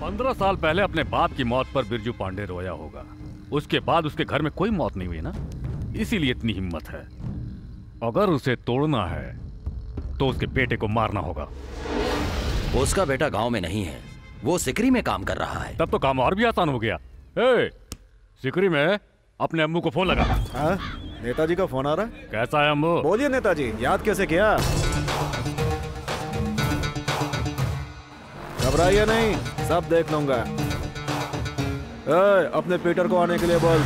15 साल पहले अपने बाप की मौत पर बिरजू पांडे रोया होगा। उसके बाद उसके घर में कोई मौत नहीं हुई ना, इसीलिए इतनी हिम्मत है। अगर उसे तोड़ना है तो उसके बेटे को मारना होगा। उसका बेटा गांव में नहीं है, वो सिकरी में काम कर रहा है। तब तो काम और भी आसान हो गया। सिकरी में अपने अम्मू को फोन लगा। नेताजी का फोन आ रहा है। कैसा है अम्मू? बोलिए नेताजी, याद कैसे किया? घबराइए नहीं, सब देख लूंगा। अपने पीटर को आने के लिए बोल।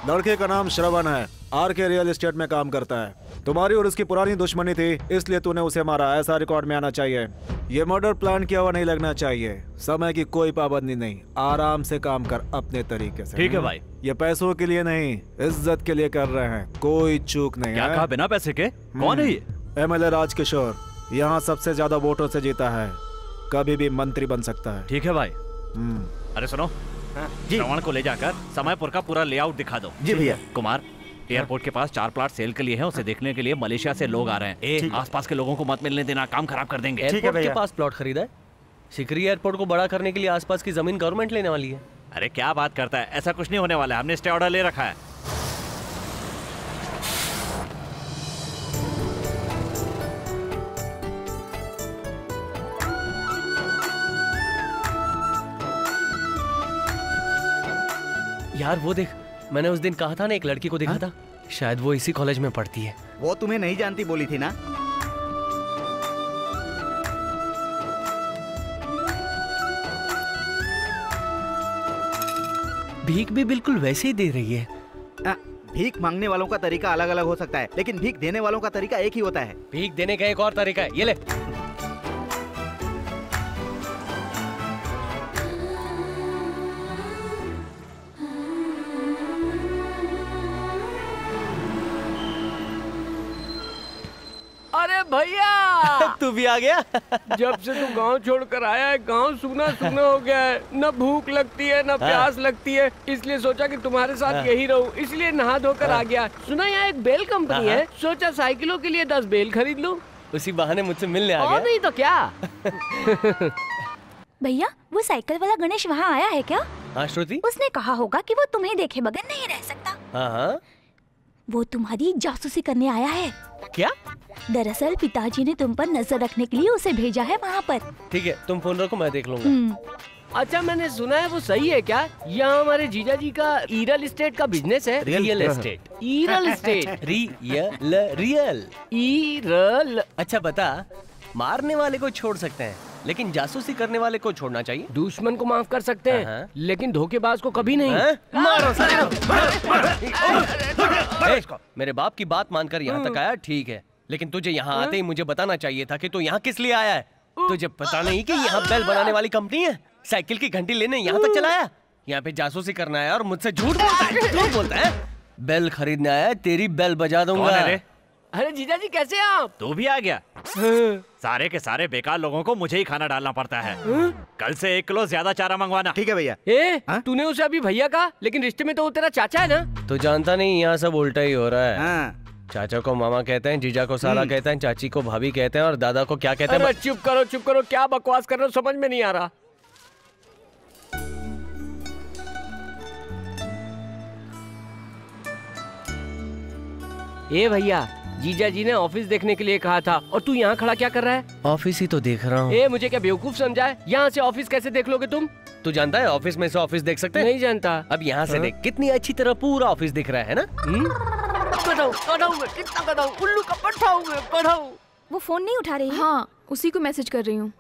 लड़के का नाम श्रवण है, आर के रियल एस्टेट में काम करता है। तुम्हारी और उसकी पुरानी दुश्मनी थी, इसलिए तूने उसे मारा। ऐसा रिकॉर्ड में आना चाहिए। ये मर्डर प्लान किया हुआ नहीं लगना चाहिए। समय की कोई पाबंदी नहीं, आराम से काम कर अपने तरीके से। ठीक है भाई। ये पैसों के लिए नहीं, इज्जत के लिए कर रहे हैं। कोई चूक नहीं। क्या कहा बिना पैसे के? कौन है ये? MLA राजकिशोर, यहाँ सबसे ज्यादा वोटों से जीता है, कभी भी मंत्री बन सकता है। ठीक है भाई। अरे सुनो, श्रवण को ले जाकर समयपुर का पूरा लेआउट दिखा दो। जी भैया। कुमार, एयरपोर्ट के पास 4 प्लाट सेल के लिए हैं, उसे देखने के लिए मलेशिया से लोग आ रहे हैं। आसपास के लोगों को मत मिलने देना, काम खराब कर देंगे। एयरपोर्ट के पास प्लॉट खरीदा है? सिकरी एयरपोर्ट को बड़ा करने के लिए आसपास की जमीन गवर्नमेंट लेने वाली है। अरे क्या बात करता है, ऐसा कुछ नहीं होने वाला है। हमने स्टे ऑर्डर ले रखा है। यार वो देख, मैंने उस दिन कहा था ना, एक लड़की को देखा था। शायद वो इसी कॉलेज में पढ़ती है। वो तुम्हें नहीं जानती बोली थी ना? भीख भी बिल्कुल वैसे ही दे रही है। भीख मांगने वालों का तरीका अलग अलग हो सकता है, लेकिन भीख देने वालों का तरीका एक ही होता है। भीख देने का एक और तरीका है, ये ले। अरे भैया तू भी आ गया? जब से तू गांव छोड़कर आया है, गांव सूना सूना हो गया है। न भूख लगती है न प्यास लगती है, इसलिए सोचा कि तुम्हारे साथ यही रहूं, इसलिए नहा धोकर आ गया। सुना यहाँ एक बेल कंपनी है, सोचा साइकिलों के लिए 10 बेल खरीद लूं। उसी बहाने मुझसे मिलने आ गया। और नहीं तो क्या। भैया, वो साइकिल वाला गणेश वहाँ आया है क्या? हाँ श्रुति, उसने कहा होगा कि वो तुम्हें देखे बगैर नहीं रह सकता। हाँ, वो तुम्हारी जासूसी करने आया है। क्या? दरअसल पिताजी ने तुम पर नजर रखने के लिए उसे भेजा है वहाँ पर। ठीक है, तुम फोन रखो, मैं देख लूंगा। अच्छा, मैंने सुना है वो सही है क्या? यहाँ हमारे जीजा जी का रियल एस्टेट का बिजनेस है। Real estate? Real estate. Real. अच्छा बता, मारने वाले को छोड़ सकते हैं, लेकिन जासूसी करने वाले को छोड़ना चाहिए। दुश्मन को माफ कर सकते हैं, लेकिन धोखेबाज को कभी नहीं। मारो मेरे बाप की बात मानकर यहाँ तक आया, ठीक है, लेकिन तुझे यहाँ आते ही मुझे बताना चाहिए था कि तू यहाँ किस लिए आया है। तुझे पता नहीं कि यहाँ बेल बनाने वाली कंपनी है? साइकिल की घंटी लेने यहाँ तक चला आया? यहाँ पे जासूसी करना है और मुझसे झूठ बोलता है। बेल खरीदने आया है, तेरी बेल बजा दूंगा। अरे जीजा जी कैसे हैं आप? तू भी आ गया? सारे के सारे बेकार लोगों को मुझे ही खाना डालना पड़ता है। कल से 1 किलो ज्यादा चारा मंगवाना। ठीक है भैया। तूने उसे अभी भैया कहा, लेकिन रिश्ते में तो वो तेरा चाचा है ना? तू जानता नहीं, यहाँ सब उल्टा ही हो रहा है। चाचा को मामा कहते हैं, जीजा को साला कहते हैं, चाची को भाभी कहते हैं, और दादा को क्या कहते हैं? चुप करो, क्या बकवास कर रहे हो, समझ में नहीं आ रहा। ए भैया, जीजा जी ने ऑफिस देखने के लिए कहा था, और तू यहाँ खड़ा क्या कर रहा है? ऑफिस ही तो देख रहा हूँ। ए, मुझे क्या बेवकूफ समझा है? यहाँ से ऑफिस कैसे देख लोगे तुम? तू जानता है ऑफिस में से ऑफिस देख सकते हैं? नहीं जानता। अब यहाँ से देख, कितनी अच्छी तरह पूरा ऑफिस दिख रहा है ना? उल्लू का पट्टा हूँ मैं, पढ़ाऊँ। वो फोन नहीं उठा रही? हाँ, उसी को मैसेज कर रही हूँ।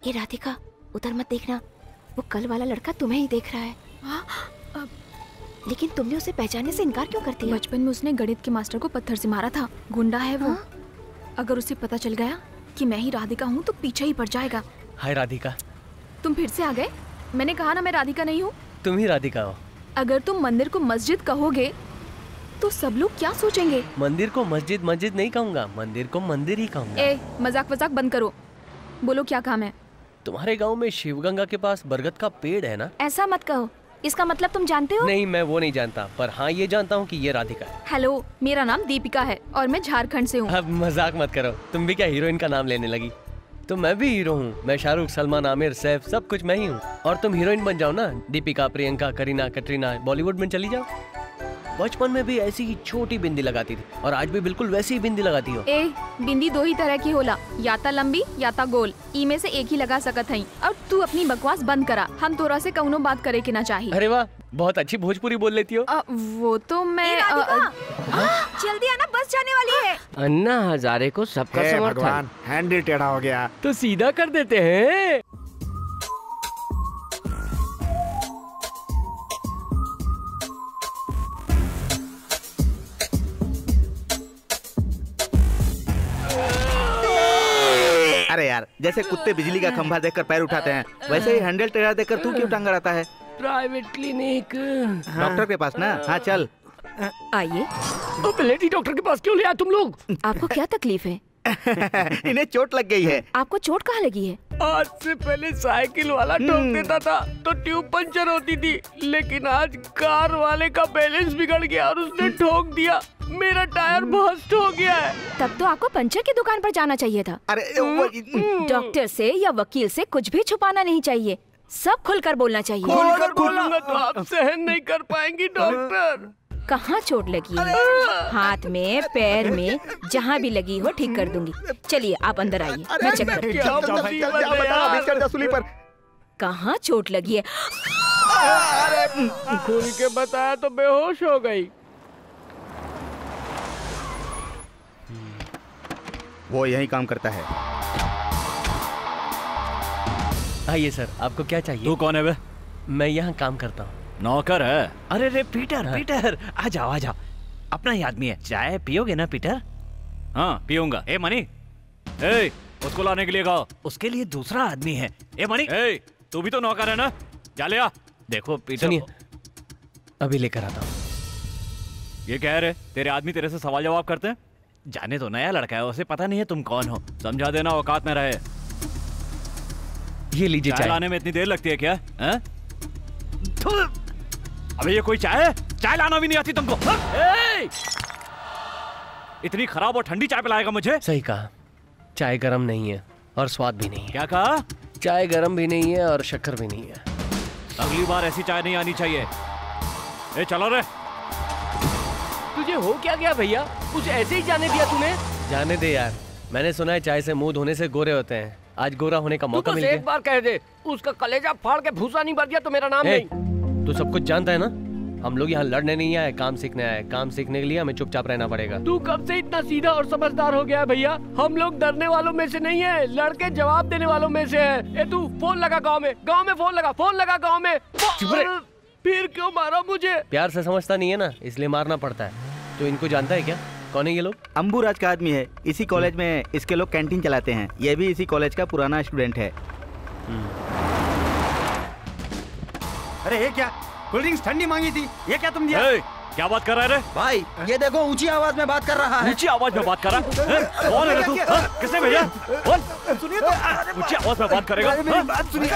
ये राधिका, उधर मत देखना, वो कल वाला लड़का तुम्हें ही देख रहा है। लेकिन तुमने उसे पहचानने से इनकार क्यों करती है? बचपन में उसने गणित के मास्टर को पत्थर से मारा था। गुंडा है वो। अगर उसे पता चल गया कि मैं ही राधिका हूँ तो पीछे ही पड़ जाएगा। हाय राधिका। तुम फिर से आ गए? मैंने कहा ना मैं राधिका नहीं हूँ। तुम ही राधिका हो। अगर तुम मंदिर को मस्जिद कहोगे तो सब लोग क्या सोचेंगे? मंदिर को मस्जिद नहीं कहूँगा, मंदिर को मंदिर ही कहूँगा। ए, मजाक वजाक बंद करो। बोलो क्या काम है? तुम्हारे गांव में शिवगंगा के पास बरगद का पेड़ है ना? ऐसा मत कहो, इसका मतलब तुम जानते हो? नहीं, मैं वो नहीं जानता, पर हाँ ये जानता हूँ कि ये राधिका है। हेलो, मेरा नाम दीपिका है और मैं झारखंड से हूँ। अब मजाक मत करो, तुम भी क्या हीरोइन का नाम लेने लगी? तो मैं भी हीरो हूँ, मैं शाहरुख, सलमान, आमिर, सैफ, सब कुछ मैं ही हूँ। और तुम हीरोइन बन जाओ ना, दीपिका, प्रियंका, करीना, कटरीना, बॉलीवुड में चली जाओ। बचपन में भी ऐसी ही छोटी बिंदी लगाती थी और आज भी बिल्कुल वैसी ही बिंदी लगाती हो। ए, बिंदी दो ही तरह की होला, या ता लंबी या ता गोल, ई में से एक ही लगा सकत हई। और तू अपनी बकवास बंद करा, हम तोरा से कौनो बात करे के ना चाहिए। अरे वाह, बहुत अच्छी भोजपुरी बोल लेती हो। वो तो मैं जल्दी आना, बस जाने वाली है। अन्ना हजारे को सबका हे समर्थन। भगवान, हैंडल टेढ़ा हो गया। तो सीधा कर देते हैं। अरे यार, जैसे कुत्ते बिजली का खंभा देखकर पैर उठाते हैं, वैसे ही हैंडल टेढ़ा देखकर तू क्यों टांग अड़ाता है? Private clinic. डॉक्टर के पास ना? हाँ चल। आइए। लेडी डॉक्टर के पास क्यों ले आए तुम लोग? आपको क्या तकलीफ है? इन्हें चोट लग गई है। आपको चोट कहाँ लगी है? आज से पहले साइकिल वाला ठोक देता था तो ट्यूब पंचर होती थी, लेकिन आज कार वाले का बैलेंस बिगड़ गया और उसने ठोक दिया, मेरा टायर बस्ट हो गया है। तब तो आपको पंचर की दुकान पर जाना चाहिए था। अरे डॉक्टर से या वकील से कुछ भी छुपाना नहीं चाहिए, सब खुलकर बोलना चाहिए। खोलकर बोलूंगा तो आप सहन नहीं कर पाएंगी डॉक्टर। कहाँ चोट लगी है? हाथ में, पैर में, जहाँ भी लगी हो ठीक कर दूंगी। चलिए आप अंदर आइए, मैं चेक करती हूँ। कहाँ चोट लगी है? खुल के बताया तो बेहोश हो गई। वो यही काम करता है। आइए सर, आपको क्या चाहिए? तू कौन है बे? मैं यहाँ काम करता हूँ। नौकर है? अरे रे पीटर, पीटर आ जाओ आ जाओ, अपना ही आदमी है। चाय पियोगे ना पीटर? हाँ पीऊंगा। ए मनी, ए, उसको लाने के लिए कहो। उसके लिए दूसरा आदमी है। ए मनी, ए, तू भी तो नौकर है ना? जा ले आ। देखो पीटर, सुनिए, अभी लेकर आता हूँ। ये कह रहे तेरे आदमी तेरे से सवाल जवाब करते हैं? जाने तो नया लड़का है, उसे पता नहीं है तुम कौन हो। समझा देना, औकात में रहे। ये लीजिए चाय लाने में इतनी देर लगती है क्या? हैं? अबे ये कोई चाय है? चाय लाना भी नहीं आती तुमको? ए! इतनी खराब और ठंडी चाय पिलाएगा मुझे? सही कहा, चाय गरम नहीं है और स्वाद भी नहीं है। क्या कहा? चाय गरम भी नहीं है और शक्कर भी नहीं है। अगली बार ऐसी चाय नहीं आनी चाहिए। ए चलो रे। तुझे हो क्या गया भैया? कुछ ऐसे ही जाने दिया तूने? जाने दे यार, मैंने सुना है चाय से मुंह धोने से गोरे होते हैं। आज गोरा होने का मौका मिल गया। एक बार कह दे, उसका कलेजा फाड़ के भूसा नहीं भर दिया तो मेरा नाम नहीं। तू सब कुछ जानता है ना? हम लोग यहाँ लड़ने नहीं आए, काम सीखने आए। काम सीखने के लिए हमें चुपचाप रहना पड़ेगा। तू कब से इतना सीधा और समझदार हो गया है भैया? हम लोग डरने वालों में से नहीं है, लड़के जवाब देने वालों में से है। ए तू फोन लगा गांव में फोन लगा गांव में। फिर क्यों मारा मुझे? प्यार से समझता नहीं है ना, इसलिए मारना पड़ता है। तो इनको जानता है क्या? कौन है ये लोग? अंबुराज का आदमी है। इसी कॉलेज में इसके लोग कैंटीन चलाते हैं। ये भी इसी कॉलेज का पुराना स्टूडेंट है। अरे ये क्या, कोल्ड ड्रिंक्स ठंडी मांगी थी, ये क्या तुम दिया? क्या बात कर रहा है रे? भाई ये देखो, ऊंची आवाज में बात कर रहा है। ऊंची आवाज में बात कर रहा है? कौन है रे तू? किसने भेजा? बोल। सुनिए तो। ऊंची आवाज में बात करेगा? मेरी बात सुनिए।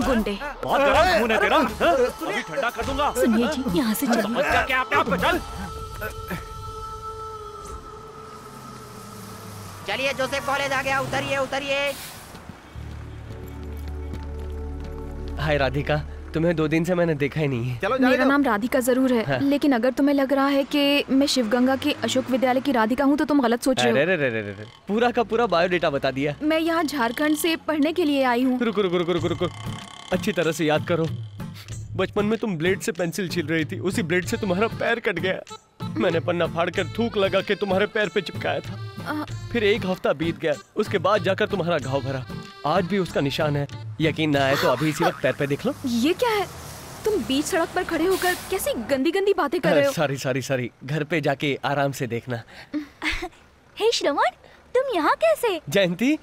गुंडे। बहुत गरम खून है तेरा। अभी ठंडा कर दूंगा। सुनिए जी, यहाँ से चलिए। समझ क्या अपने आप को? चल। चलिए, जोसेफ कॉलेज आ गया, उतरिए उतरिए। हाय राधिका, तुम्हें 2 दिन से मैंने देखा ही नहीं है। चलो मेरा नाम राधिका जरूर है, हाँ। लेकिन अगर तुम्हें लग रहा है कि मैं शिवगंगा के अशोक विद्यालय की राधिका हूँ तो तुम गलत सोच रहे हो। अरे पूरा का पूरा बायोडेटा बता दिया। मैं यहाँ झारखंड से पढ़ने के लिए आई हूँ। रुको, अच्छी तरह से याद करो। बचपन में तुम ब्लेड से पेंसिल छील रही थी, उसी ब्लेड से तुम्हारा पैर कट गया। मैंने पन्ना फाड़ कर थूक लगा के तुम्हारे पैर पे चिपकाया था। फिर 1 हफ्ता बीत गया, उसके बाद जाकर तुम्हारा घाव भरा। आज भी उसका निशान है। यकीन ना आए तो अभी इसी वक्त पैर पे देख लो। ये क्या है? तुम बीच सड़क पर खड़े होकर कैसी गंदी गंदी बातें कर रहे हो? सॉरी, घर पे जाके आराम से देखना। हे श्रवण, तुम यहाँ कैसे? जयंती,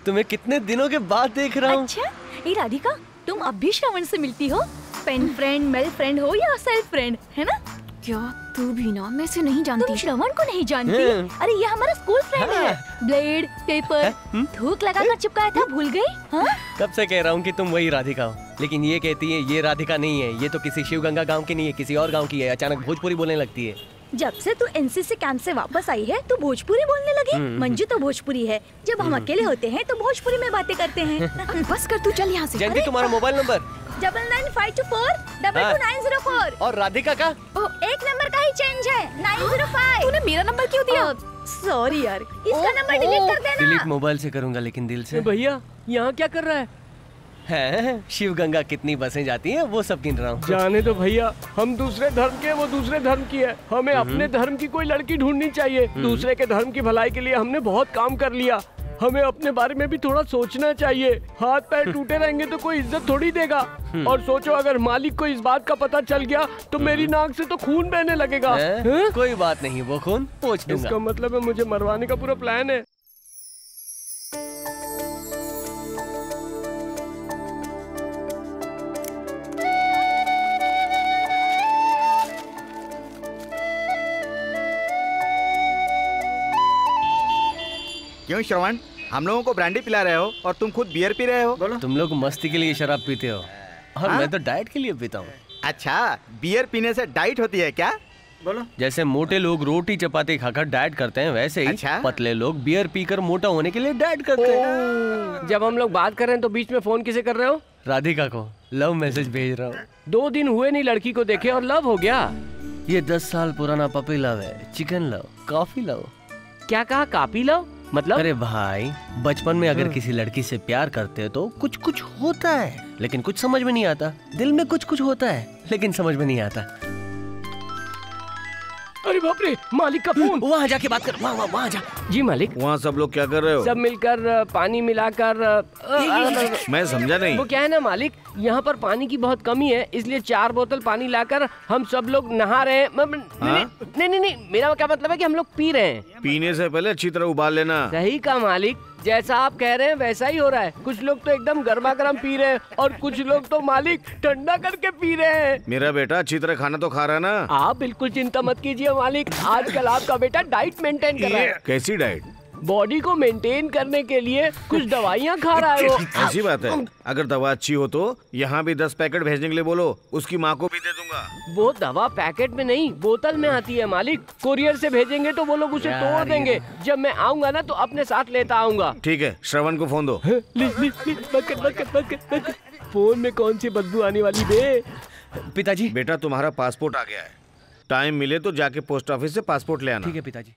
तुम्हें कितने दिनों के बाद देख रहा हूँ। अच्छा, ये राधिका, तुम अब भी श्रवण से मिलती हो? पेन फ्रेंड, मेल फ्रेंड हो या सेल्फ फ्रेंड, है ना? क्या तू भी ना, मैं इसे नहीं जानती। तुम श्रवण को नहीं जानती? अरे ये हमारा स्कूल फ्रेंड है। ब्लेड पेपर थूक लगाकर चिपकाया था, भूल गई? हाँ? कब से कह रहा हूँ कि तुम वही राधिका हो, लेकिन ये कहती है ये राधिका नहीं है, ये तो किसी शिवगंगा गांव की नहीं है, किसी और गांव की है। अचानक भोजपुरी बोलने लगती है। जब से तू एनसीसी कैंप से वापस आई है तू भोजपुरी बोलने लगी। मंजू तो भोजपुरी है, जब हम अकेले होते हैं तो भोजपुरी में बातें करते हैं। बस कर, तू चल यहाँ से। जयंती, तुम्हारा मोबाइल नंबर 9952422904। और राधिका का? एक नंबर का ही चेंज है, 905। तूने मेरा नंबर क्यों दिया? सॉरी यार, इसका नंबर डिलीट कर देना। डिलीट मोबाइल से करूंगा, लेकिन दिल से। भैया यहाँ क्या कर रहा है? शिवगंगा कितनी बसें जाती हैं वो सब गिन रहा हूँ। जाने दो भैया, हम दूसरे धर्म के, वो दूसरे धर्म की है। हमें अपने धर्म की कोई लड़की ढूंढनी चाहिए। दूसरे के धर्म की भलाई के लिए हमने बहुत काम कर लिया, हमें अपने बारे में भी थोड़ा सोचना चाहिए। हाथ पैर टूटे रहेंगे तो कोई इज्जत थोड़ी देगा। और सोचो अगर मालिक को इस बात का पता चल गया तो मेरी नाक से तो खून बहने लगेगा। कोई बात नहीं, वो खून पोंछ दूंगा। इसका मतलब है मुझे मरवाने का पूरा प्लान है। क्यों श्रवण, हम लोगों को ब्रांडी पिला रहे हो और तुम खुद बियर पी रहे हो? बोलो। तुम लोग मस्ती के लिए शराब पीते हो और मैं तो डाइट के लिए पीता हूँ। अच्छा, बियर पीने से डाइट होती है क्या? बोलो। जैसे मोटे लोग रोटी चपाती खाकर डाइट करते हैं, वैसे ही पतले लोग बियर पीकर मोटा होने के लिए डाइट करते हैं। जब हम लोग बात कर रहे हैं तो बीच में फोन किसे कर रहे हो? राधिका को लव मैसेज भेज रहा हूँ। 2 दिन हुए नहीं लड़की को देखे और लव हो गया। ये 10 साल पुराना पपी लव है, चिकन लव, कॉफी लव। क्या कहा? कॉफी लव मतलब? अरे भाई, बचपन में अगर किसी लड़की से प्यार करते हो तो कुछ कुछ होता है, लेकिन कुछ समझ में नहीं आता। दिल में कुछ कुछ होता है, लेकिन समझ में नहीं आता। अरे बाप रे, मालिक का फोन। वहाँ जाके बात कर, वहाँ जा। जी मालिक। वहाँ सब लोग क्या कर रहे हो? सब मिलकर पानी मिलाकर। मैं समझा नहीं। वो क्या है ना मालिक, यहाँ पर पानी की बहुत कमी है, इसलिए 4 बोतल पानी लाकर हम सब लोग नहा रहे हैं। नहीं, मेरा क्या मतलब है कि हम लोग पी रहे हैं। पीने से पहले अच्छी तरह उबाल लेना। सही कहा मालिक, जैसा आप कह रहे हैं वैसा ही हो रहा है। कुछ लोग तो एकदम गर्मा गर्म पी रहे हैं और कुछ लोग तो मालिक ठंडा करके पी रहे हैं। मेरा बेटा अच्छी तरह खाना तो खा रहा है ना? आप बिल्कुल चिंता मत कीजिए मालिक, आजकल आपका बेटा डाइट मेंटेन कर रहा है। कैसी डाइट? बॉडी को मेंटेन करने के लिए कुछ दवाइयाँ खा रहा है वो। ऐसी बात है, अगर दवा अच्छी हो तो यहाँ भी 10 पैकेट भेजने के लिए बोलो, उसकी माँ को भी दे दूंगा। वो दवा पैकेट में नहीं, बोतल में आती है मालिक। कोरियर से भेजेंगे तो वो लोग उसे तोड़ देंगे। जब मैं आऊंगा ना तो अपने साथ लेता आऊंगा। ठीक है, श्रवण को फोन दो। फोन में कौन सी बदबू आने वाली बे? पिताजी। बेटा तुम्हारा पासपोर्ट आ गया है, टाइम मिले तो जाके पोस्ट ऑफिस से पासपोर्ट ले आना। ठीक है पिताजी।